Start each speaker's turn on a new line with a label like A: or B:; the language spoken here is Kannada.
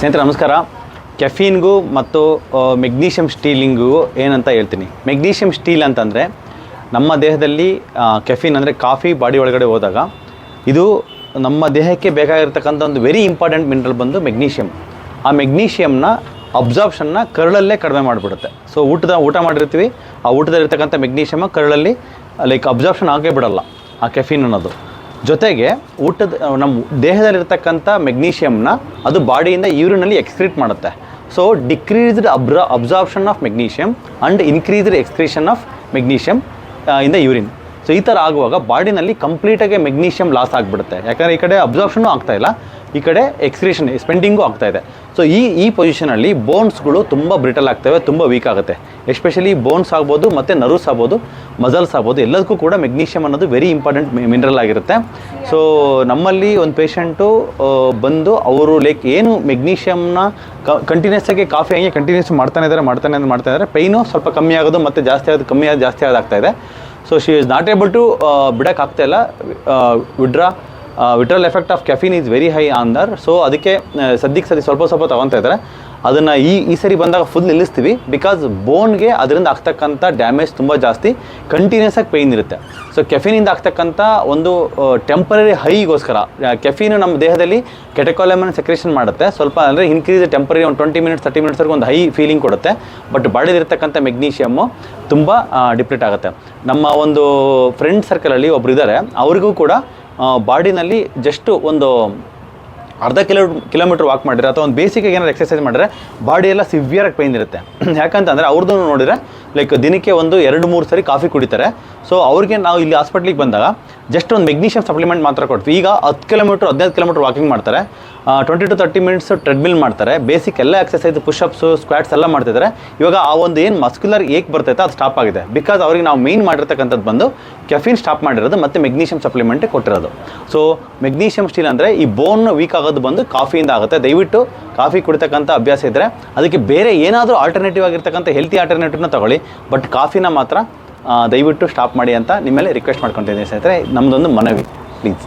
A: ಸ್ನೇಹಿತರೆ ನಮಸ್ಕಾರ. ಕೆಫೀನ್ಗೂ ಮತ್ತು ಮೆಗ್ನೀಷಿಯಮ್ ಸ್ಟೀಲಿಂಗೂ ಏನಂತ ಹೇಳ್ತೀನಿ. ಮೆಗ್ನೀಷಿಯಮ್ ಸ್ಟೀಲ್ ಅಂತಂದರೆ ನಮ್ಮ ದೇಹದಲ್ಲಿ ಕೆಫೀನ್ ಅಂದರೆ ಕಾಫಿ ಬಾಡಿ ಒಳಗಡೆ ಹೋದಾಗ ಇದು ನಮ್ಮ ದೇಹಕ್ಕೆ ಬೇಕಾಗಿರ್ತಕ್ಕಂಥ ಒಂದು ವೆರಿ ಇಂಪಾರ್ಟೆಂಟ್ ಮಿನರಲ್ ಬಂದು ಮೆಗ್ನೀಷಿಯಮ್. ಆ ಮೆಗ್ನೀಷಿಯಮ್ನ ಅಬ್ಸಾರ್ಪ್ಷನ್ನ ಕರಳಲ್ಲೇ ಕಡಿಮೆ ಮಾಡಿಬಿಡುತ್ತೆ. ಸೊ ಊಟ ಮಾಡಿರ್ತೀವಿ, ಆ ಊಟದಲ್ಲಿರ್ತಕ್ಕಂಥ ಮೆಗ್ನೀಷಿಯಮ್ ಕರಳಲ್ಲಿ ಅಬ್ಸಾರ್ಪ್ಷನ್ ಆಗೇ ಬಿಡಲ್ಲ ಆ ಕೆಫೀನ್ ಅನ್ನೋದು. ಜೊತೆಗೆ ನಮ್ಮ ದೇಹದಲ್ಲಿರ್ತಕ್ಕಂಥ ಮೆಗ್ನೀಷಿಯಮ್ನ ಅದು ಬಾಡಿಯಿಂದ ಯೂರಿನಲ್ಲಿ ಎಕ್ಸ್ಕ್ರೀಟ್ ಮಾಡುತ್ತೆ. So decreased absorption of magnesium and increased excretion of magnesium in the urine. So ಈ ಥರ ಆಗುವಾಗ ಬಾಡಿನಲ್ಲಿ ಕಂಪ್ಲೀಟಾಗಿ ಮೆಗ್ನೀಷಿಯಮ್ ಲಾಸ್ ಆಗಿಬಿಡುತ್ತೆ. ಯಾಕಂದರೆ ಈ ಕಡೆ ಅಬ್ಸಾರ್ಪ್ಷನ್ನು ಆಗ್ತಾಯಿಲ್ಲ, ಈ ಕಡೆ ಎಕ್ಸ್ಕ್ರೀಷನ್ ಸ್ಪೆಂಡಿಂಗು ಆಗ್ತಾಯಿದೆ. ಸೊ ಈ ಪೊಸಿಷನಲ್ಲಿ ಬೋನ್ಸ್ಗಳು ತುಂಬ ಬ್ರಿಟಲ್ ಆಗ್ತವೆ, ತುಂಬ ವೀಕ್ ಆಗುತ್ತೆ. ಎಸ್ಪೆಷಲಿ ಬೋನ್ಸ್ ಆಗ್ಬೋದು ಮತ್ತು ನರ್ವ್ಸ್ ಆಗ್ಬೋದು, ಮಸಲ್ಸ್ ಆಗ್ಬೋದು, ಎಲ್ಲದಕ್ಕೂ ಕೂಡ ಮೆಗ್ನೀಷಿಯಮ್ ಅನ್ನೋದು ವೆರಿ ಇಂಪಾರ್ಟೆಂಟ್ ಮಿನರಲ್ ಆಗಿರುತ್ತೆ. ಸೊ ನಮ್ಮಲ್ಲಿ ಒಂದು ಪೇಷಂಟು ಬಂದು ಅವರು ಏನು ಮೆಗ್ನೀಷಿಯಮ್ನ ಕಂಟಿನ್ಯೂಸ್ ಆಗಿ ಕಾಫಿ ಹಂಗೆ ಕಂಟಿನ್ಯೂಸ್ ಮಾಡ್ತಾನೆ ಇದ್ದಾರೆ. ಪೈನು ಸ್ವಲ್ಪ ಕಮ್ಮಿ ಆಗೋದು ಮತ್ತು ಜಾಸ್ತಿ ಆಗೋದಾಗ್ತಾಯಿದೆ. So she is not able to ಬಿಡೋಕ್ಕಾಗ್ತಾಯಿಲ್ಲ. Withdrawal effect of caffeine is very high on her. So ಅದಕ್ಕೆ ಸದ್ಯಕ್ಕೆ ಸ್ವಲ್ಪ ತೊಗೊತಾ ಇದ್ದಾರೆ. ಅದನ್ನು ಈ ಸರಿ ಬಂದಾಗ ಫುಲ್ ನಿಲ್ಲಿಸ್ತೀವಿ. ಬಿಕಾಸ್ ಬೋನ್ಗೆ ಅದರಿಂದ ಆಗ್ತಕ್ಕಂಥ ಡ್ಯಾಮೇಜ್ ತುಂಬ ಜಾಸ್ತಿ, ಕಂಟಿನ್ಯೂಸ್ ಆಗಿ ಪೇಯ್ನ್ ಇರುತ್ತೆ. ಸೊ ಕೆಫೀನಿಂದ ಆಗ್ತಕ್ಕಂಥ ಒಂದು ಟೆಂಪರರಿ ಹೈಗೋಸ್ಕರ ಕೆಫೀನು ನಮ್ಮ ದೇಹದಲ್ಲಿ ಕೆಟಕೋಲಮನ್ ಸೆಕ್ರೇಷನ್ ಮಾಡುತ್ತೆ. ಸ್ವಲ್ಪ ಅಂದರೆ ಇನ್ಕ್ರೀಸ್ ಟೆಂಪರರಿ ಒಂದು 20 ಮಿನಿಟ್ಸ್ 30 ಮಿನಿಟ್ಸ್ವರೆಗೂ ಒಂದು ಹೈ ಫೀಲಿಂಗ್ ಕೊಡುತ್ತೆ. ಬಟ್ ಬಾಡಿಲಿರ್ತಕ್ಕಂಥ ಮೆಗ್ನೀಷಿಯಮ್ಮು ತುಂಬ ಡಿಪ್ಲೀಟ್ ಆಗುತ್ತೆ. ನಮ್ಮ ಒಂದು ಫ್ರೆಂಡ್ ಸರ್ಕಲಲ್ಲಿ ಒಬ್ರು ಇದ್ದಾರೆ, ಅವ್ರಿಗೂ ಕೂಡ ಬಾಡಿನಲ್ಲಿ ಜಸ್ಟ್ ಒಂದು ಅರ್ಧ ಕಿಲೋಮೀಟ್ರ್ ವಾಕ್ ಮಾಡಿದ್ರೆ ಅಥವಾ ಒಂದು ಬೇಸಿಕಾಗಿ ಏನಾದ್ರು ಎಕ್ಸರ್ಸೈಸ್ ಮಾಡಿದ್ರೆ ಬಾಡಿ ಎಲ್ಲ ಸಿವಿಯರಾಗಿ ಪೇಯ್ನ್ ಇರುತ್ತೆ. ಯಾಕಂತಂದರೆ ಅವ್ರದ್ದು ನೋಡಿದರೆ ದಿನಕ್ಕೆ ಒಂದು 2-3 ಸರಿ ಕಾಫಿ ಕುಡಿತಾರೆ. ಸೊ ಅವ್ರಿಗೆ ನಾವು ಇಲ್ಲಿ ಹಾಸ್ಪಿಟ್ಲಿಗೆ ಬಂದಾಗ ಜಸ್ಟ್ ಒಂದು ಮೆಗ್ನೀಷಿಯಮ್ ಸಪ್ಲಿಮೆಂಟ್ ಮಾತ್ರ ಕೊಡ್ತೀವಿ. ಈಗ 10 ಕಿಲೋಮೀಟ್ರ್ 15 ಕಿಲೋಮೀಟ್ರ್ ವಾಕಿಂಗ್ ಮಾಡ್ತಾರೆ, 20 to 30 ಮಿನಿಟ್ಸ್ ಟ್ರೆಡ್ಮಿಲ್ ಮಾಡ್ತಾರೆ, ಬೇಸಿಕ್ ಎಲ್ಲ ಎಕ್ಸರ್ಸೈಸ್ ಪುಷಪ್ಸು ಸ್ಕ್ವಾಟ್ಸ್ ಎಲ್ಲ ಮಾಡ್ತಿದ್ದಾರೆ. ಇವಾಗ ಆ ಒಂದು ಏನು ಮಸ್ಕ್ಯುಲರ್ ಏಕ್ ಬರ್ತೈತೆ ಅದು ಸ್ಟಾಪ್ ಆಗಿದೆ. ಬಿಕಾಸ್ ಅವ್ರಿಗೆ ನಾವು ಮೇನ್ ಮಾಡಿರ್ತಕ್ಕಂಥದ್ದು ಬಂದು ಕೆಫೀನ್ ಸ್ಟಾಪ್ ಮಾಡಿರೋದು ಮತ್ತು ಮೆಗ್ನೀಷಿಯಮ್ ಸಪ್ಲಿಮೆಂಟ್ ಕೊಟ್ಟಿರೋದು. ಸೊ ಮೆಗ್ನೀಷಿಯಮ್ ಸ್ಟೀಲ್ ಅಂದರೆ ಈ ಬೋನ್ ವೀಕ್ ಆಗೋದು ಬಂದು ಕಾಫಿಯಿಂದ ಆಗುತ್ತೆ. ದಯವಿಟ್ಟು ಕಾಫಿ ಕುಡಿತಕ್ಕಂಥ ಅಭ್ಯಾಸ ಇದ್ದರೆ ಅದಕ್ಕೆ ಬೇರೆ ಏನಾದರೂ ಆಲ್ಟರ್ನೇಟಿವ್ ಆಗಿರ್ತಕ್ಕಂಥ ಹೆಲ್ತಿ ಆಲ್ಟರ್ನೇಟಿವ್ನ ತಗೊಳ್ಳಿ. ಬಟ್ ಕಾಫಿನ ಮಾತ್ರ ದಯವಿಟ್ಟು ಸ್ಟಾಪ್ ಮಾಡಿ ಅಂತ ನಿಮ್ಮಲ್ಲಿ ರಿಕ್ವೆಸ್ಟ್ ಮಾಡ್ಕೊತಿದ್ದೀನಿ ಸ್ನೇಹಿತರೆ. ನಮ್ಮದೊಂದು ಮನವಿ, ಪ್ಲೀಸ್.